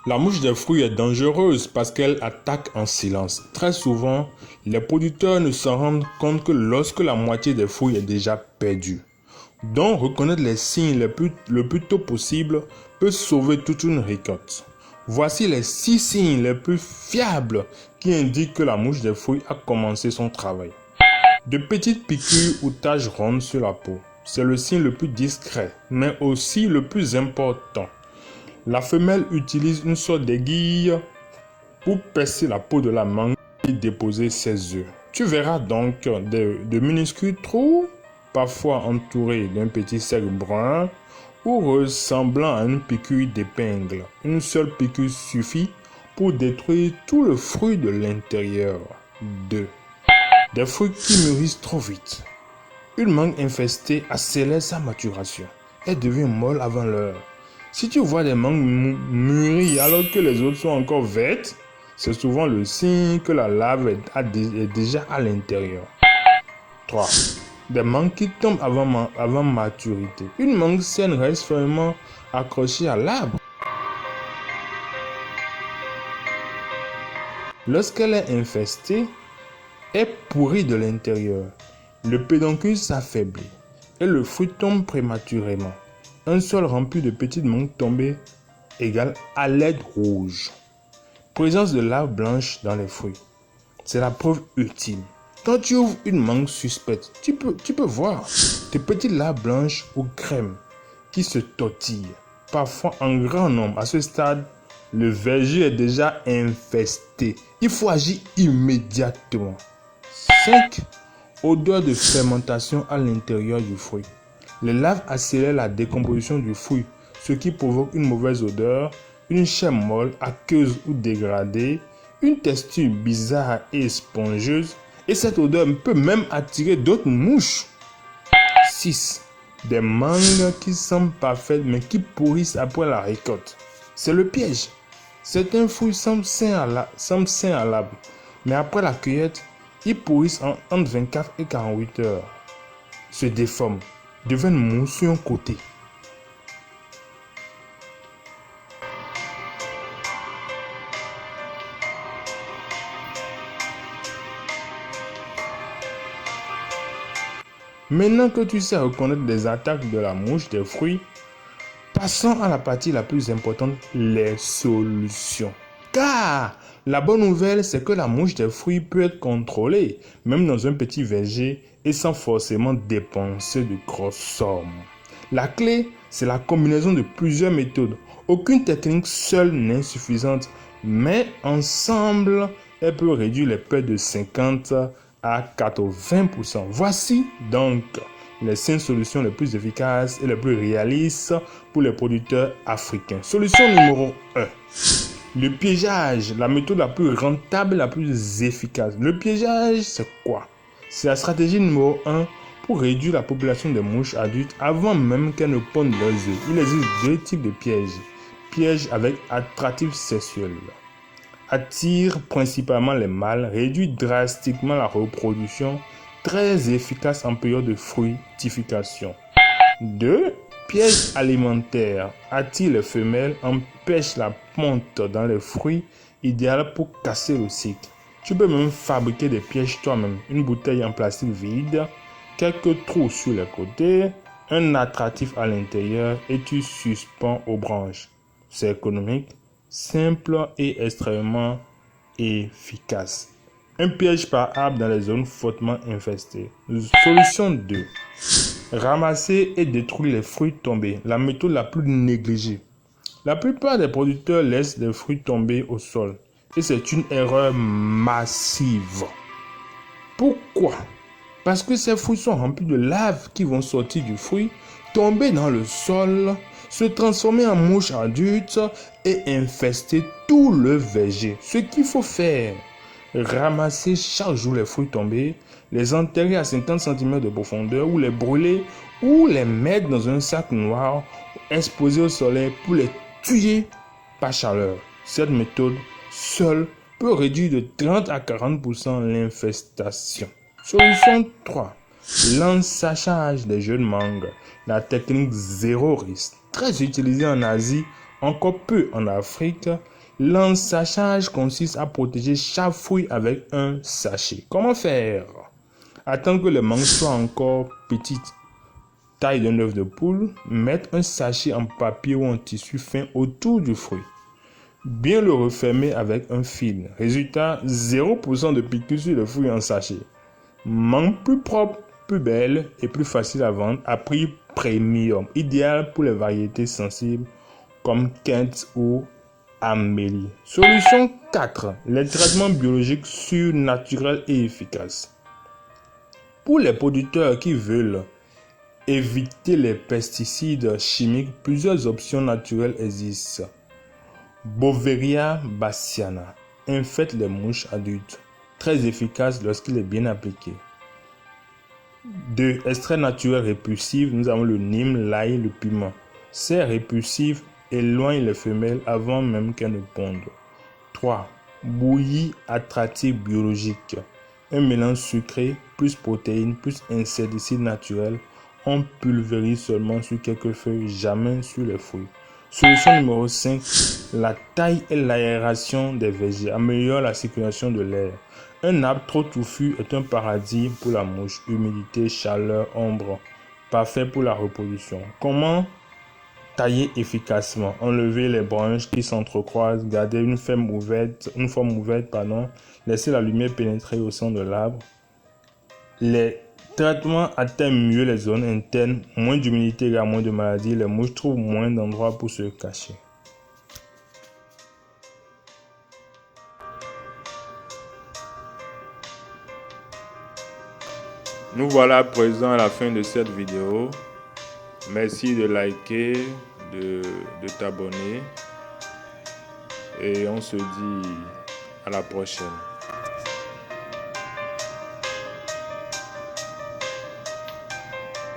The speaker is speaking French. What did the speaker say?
La mouche des fruits est dangereuse parce qu'elle attaque en silence. Très souvent, les producteurs ne s'en rendent compte que lorsque la moitié des fruits est déjà perdue. Donc, reconnaître les signes le plus tôt possible peut sauver toute une récolte. Voici les 6 signes les plus fiables qui indiquent que la mouche des fruits a commencé son travail. De petites piqûres ou taches rondes sur la peau. C'est le signe le plus discret, mais aussi le plus important. La femelle utilise une sorte d'aiguille pour percer la peau de la mangue et déposer ses œufs. Tu verras donc de minuscules trous, parfois entourés d'un petit cercle brun ou ressemblant à une piqûre d'épingle. Une seule piqûre suffit pour détruire tout le fruit de l'intérieur. 2. Des fruits qui mûrissent trop vite. Une mangue infestée accélère sa maturation. Elle devient molle avant l'heure. Si tu vois des mangues mûries alors que les autres sont encore vertes, c'est souvent le signe que la larve est déjà à l'intérieur. 3. Des mangues qui tombent avant maturité. Une mangue saine reste fermement accrochée à l'arbre. Lorsqu'elle est infestée, elle pourrit de l'intérieur. Le pédoncule s'affaiblit et le fruit tombe prématurément. Un sol rempli de petites mangues tombées égale alerte rouge. Présence de larves blanches dans les fruits. C'est la preuve ultime. Quand tu ouvres une mangue suspecte, tu peux voir des petites larves blanches ou crème qui se tortillent, parfois en grand nombre. À ce stade, le verger est déjà infesté. Il faut agir immédiatement. 5. Odeur de fermentation à l'intérieur du fruit. Les larves accélèrent la décomposition du fruit, ce qui provoque une mauvaise odeur, une chair molle, aqueuse ou dégradée, une texture bizarre et spongieuse, et cette odeur peut même attirer d'autres mouches. 6. Des mangues qui semblent parfaites mais qui pourrissent après la récolte. C'est le piège. Certains fruits semblent sains à l'arbre, mais après la cueillette, ils pourrissent entre 24 et 48 heures, se déforment, deviennent mous sur un côté. Maintenant que tu sais reconnaître les attaques de la mouche des fruits, passons à la partie la plus importante, les solutions. Car la bonne nouvelle, c'est que la mouche des fruits peut être contrôlée, même dans un petit verger et sans forcément dépenser de grosses sommes. La clé, c'est la combinaison de plusieurs méthodes. Aucune technique seule n'est suffisante, mais ensemble, elle peut réduire les pertes de 50 à 80%. Voici donc les 5 solutions les plus efficaces et les plus réalistes pour les producteurs africains. Solution numéro 1. Le piégeage, la méthode la plus rentable et la plus efficace. Le piégeage, c'est quoi? C'est la stratégie numéro 1 pour réduire la population de mouches adultes avant même qu'elles ne pondent leurs œufs. Il existe 2 types de pièges. Piège avec attractif sexuel. Attire principalement les mâles, réduit drastiquement la reproduction, très efficace en période de fructification. 2. Piège alimentaire. Attire les femelles, empêche la ponte dans les fruits, idéal pour casser le cycle. Tu peux même fabriquer des pièges toi-même. Une bouteille en plastique vide, quelques trous sur les côtés, un attractif à l'intérieur et tu suspends aux branches. C'est économique, simple et extrêmement efficace. Un piège par arbre dans les zones fortement infestées. Solution 2. Ramasser et détruire les fruits tombés. La méthode la plus négligée. La plupart des producteurs laissent les fruits tomber au sol. Et c'est une erreur massive. Pourquoi? Parce que ces fruits sont remplis de larves qui vont sortir du fruit, tomber dans le sol, se transformer en mouches adultes et infester tout le verger. Ce qu'il faut faire, ramasser chaque jour les fruits tombés, les enterrer à 50 cm de profondeur ou les brûler ou les mettre dans un sac noir exposé au soleil pour les tuer par chaleur. Cette méthode seule peut réduire de 30 à 40% l'infestation. Solution 3. L'ensachage des jeunes mangues. La technique zéro risque. Très utilisée en Asie, encore peu en Afrique. L'ensachage consiste à protéger chaque fruit avec un sachet. Comment faire? Attendre que les mangues soient encore petites, taille d'un œuf de poule, mettre un sachet en papier ou en tissu fin autour du fruit. Bien le refermer avec un fil. Résultat, 0% de piqûres sur le fruit en sachet. Mangue plus propre, plus belle et plus facile à vendre à prix premium. Idéal pour les variétés sensibles comme Kent ou Amélie. Solution 4. Les traitements biologiques surnaturels et efficaces. Pour les producteurs qui veulent éviter les pesticides chimiques, plusieurs options naturelles existent. Boveria bassiana infecte les mouches adultes, très efficace lorsqu'il est bien appliqué. 2. Extrait naturel répulsif, nous avons le nîmes, l'ail, le piment. Ces répulsifs éloignent les femelles avant même qu'elles ne pondent. 3. Bouillie attractive biologique. Un mélange sucré, plus protéines, plus insecticides naturels. On pulvérise seulement sur quelques feuilles, jamais sur les fruits. Solution numéro 5. La taille et l'aération des vergers améliorent la circulation de l'air. Un arbre trop touffu est un paradis pour la mouche. Humidité, chaleur, ombre. Parfait pour la reproduction. Comment tailler efficacement? Enlever les branches qui s'entrecroisent. Garder une forme ouverte, laisser la lumière pénétrer au sein de l'arbre. Les traitements atteignent mieux les zones internes. Moins d'humidité égale moins de maladies. Les mouches trouvent moins d'endroits pour se cacher. Nous voilà à présent à la fin de cette vidéo. Merci de liker, de t'abonner. Et on se dit à la prochaine.